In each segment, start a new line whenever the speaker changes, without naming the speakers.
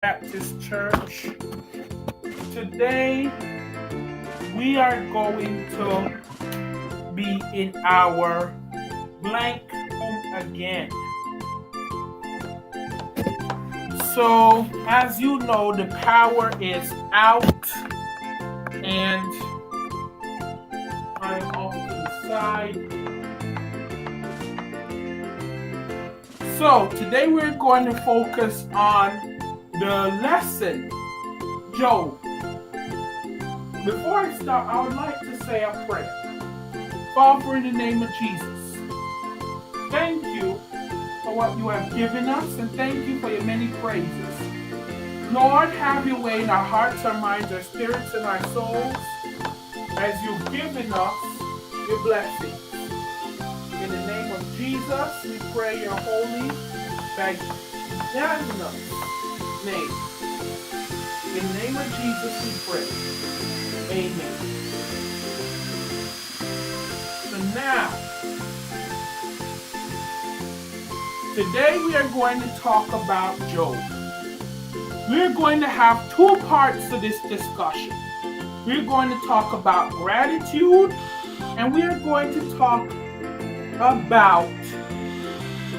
Baptist Church. Today we are going to be in our blank room again. So, as you know, the power is out and I'm off to the side. So, today we're going to focus on the lesson, Job. Before I start, I would like to say a prayer. Father, in the name of Jesus, thank you for what you have given us, and thank you for your many praises. Lord, have your way in our hearts, our minds, our spirits, and our souls, as you've given us your blessings. In the name of Jesus, we pray your holy, magnanimous name. In the name of Jesus, we pray. Amen. So now, today we are going to talk about Job. We're going to have two parts to this discussion. We're going to talk about gratitude, and we are going to talk about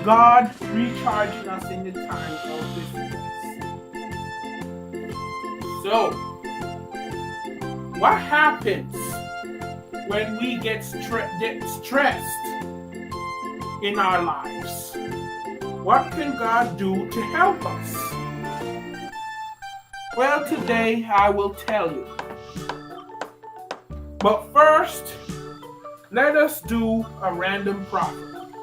God recharging us in the time of this. So, what happens when we get stressed in our lives? What can God do to help us? Well, today I will tell you. But first, let us do a random proverb.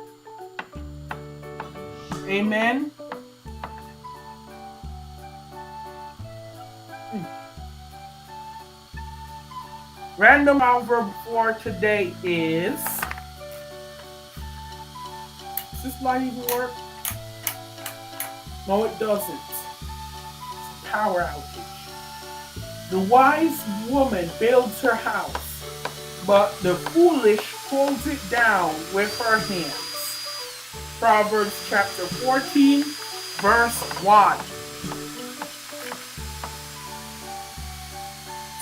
Amen. Random proverb for today is. Does this light even work? No, it doesn't. It's a power outage. The wise woman builds her house, but the foolish pulls it down with her hands. Proverbs chapter 14, verse 1.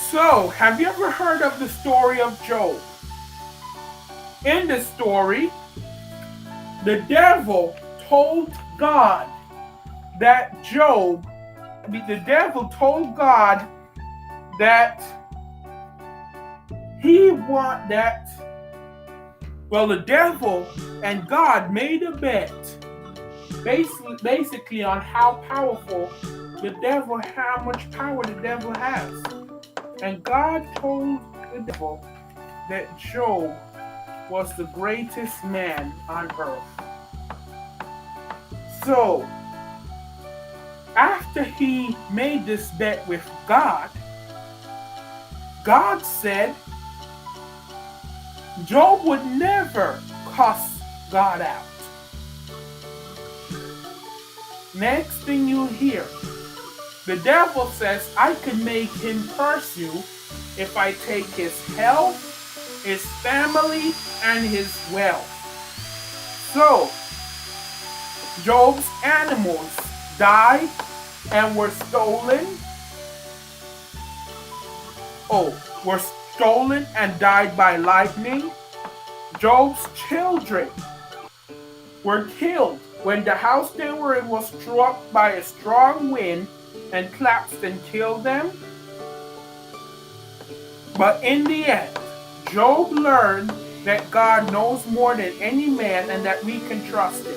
So, have you ever heard of the story of Job? In the story, the devil told God that the devil told God that the devil and God made a bet basically on how powerful how much power the devil has. And God told the devil that Job was the greatest man on earth. So, after he made this bet with God, God said Job would never cuss God out. Next thing you hear, the devil says, I can make him curse you if I take his health, his family, and his wealth. So, Job's animals died and were stolen. Were stolen and died by lightning. Job's children were killed when the house they were in was struck by a strong wind and collapsed and killed them. But in the end, Job learned that God knows more than any man and that we can trust him.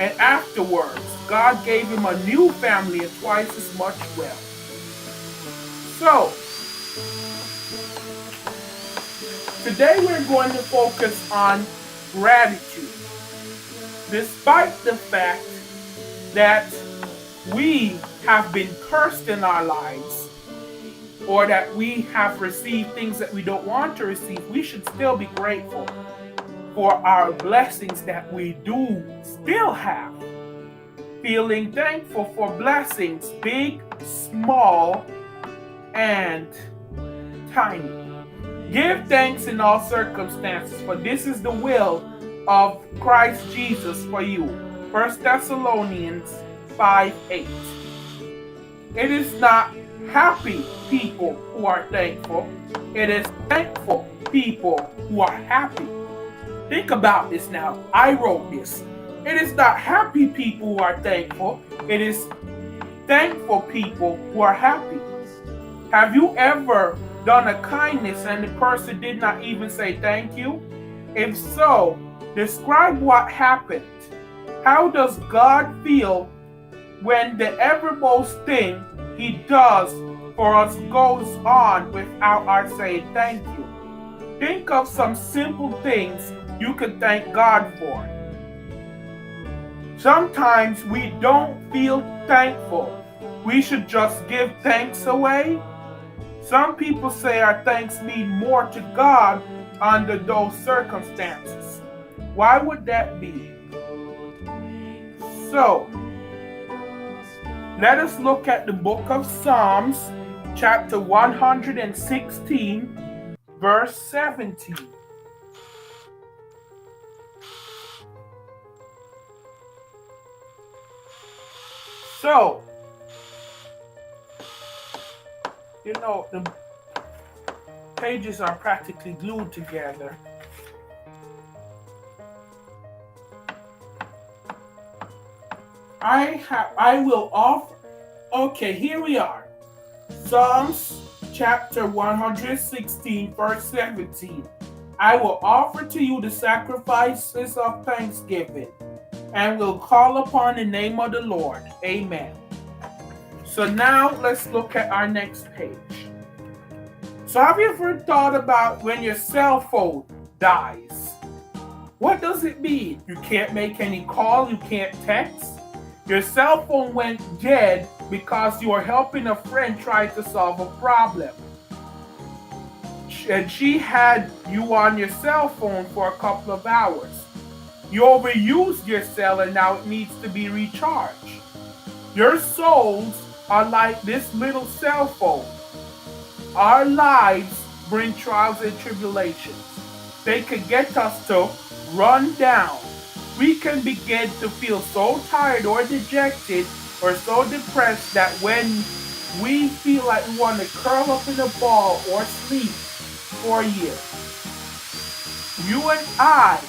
And afterwards, God gave him a new family and twice as much wealth. So, today we're going to focus on gratitude. Despite the fact that we have been cursed in our lives, or that we have received things that we don't want to receive, we should still be grateful for our blessings that we do still have. Feeling thankful for blessings, big, small, and tiny. Give thanks in all circumstances, for this is the will of Christ Jesus for you. 1 Thessalonians 5:8. It is not happy people who are thankful. It is thankful people who are happy. Think about this now. I wrote this. It is not happy people who are thankful. It is thankful people who are happy. Have you ever done a kindness and the person did not even say thank you? If so, describe what happened. How does God feel when the evermost thing He does for us goes on without our saying thank you? Think of some simple things you can thank God for. Sometimes we don't feel thankful. We should just give thanks away. Some people say our thanks mean more to God under those circumstances. Why would that be? So, let us look at the book of Psalms, chapter 116, verse 17. So, the pages are practically glued together. I will offer. Okay, here we are. Psalms chapter 116, verse 17. I will offer to you the sacrifices of thanksgiving and will call upon the name of the Lord. Amen. So now let's look at our next page. So have you ever thought about when your cell phone dies? What does it mean? You can't make any call, you can't text. Your cell phone went dead because you were helping a friend try to solve a problem. And she had you on your cell phone for a couple of hours. You overused your cell and now it needs to be recharged. Your souls are like this little cell phone. Our lives bring trials and tribulations. They could get us to run down. We can begin to feel so tired or dejected or so depressed that when we feel like we want to curl up in a ball or sleep for a year. You and I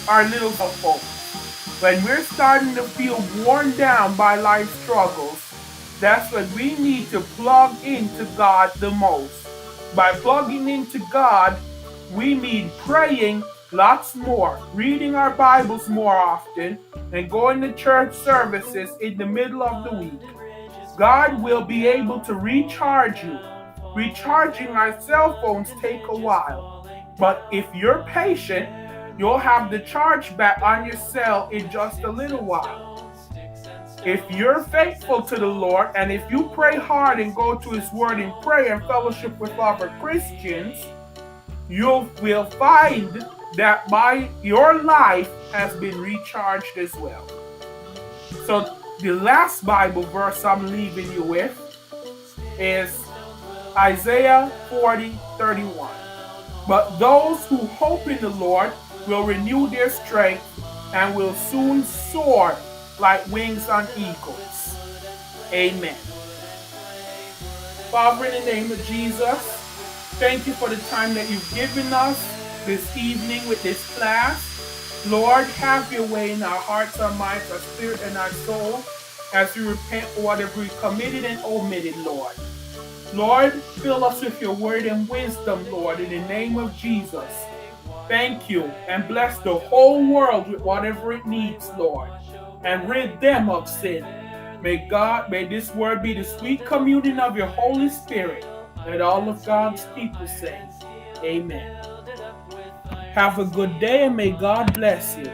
are little folks. When we're starting to feel worn down by life struggles, that's when we need to plug into God the most. By plugging into God, we mean praying lots more, reading our Bibles more often, and going to church services in the middle of the week. God will be able to recharge you. Recharging our cell phones take a while, but if you're patient, you'll have the charge back on your cell in just a little while. If you're faithful to the Lord, and if you pray hard and go to His Word in prayer and fellowship with other Christians, you will find that your life has been recharged as well. So the last Bible verse I'm leaving you with is Isaiah 40:31. But those who hope in the Lord will renew their strength and will soon soar like wings on eagles. Amen. Father, in the name of Jesus, thank you for the time that you've given us this evening with this class. Lord, have your way in our hearts, our minds, our spirit, and our soul as we repent for whatever we committed and omitted, Lord. Lord, fill us with your word and wisdom, Lord, in the name of Jesus. Thank you, and bless the whole world with whatever it needs, Lord, and rid them of sin. May this word be the sweet communion of your Holy Spirit, and all of God's people say, amen. Have a good day, and may God bless you.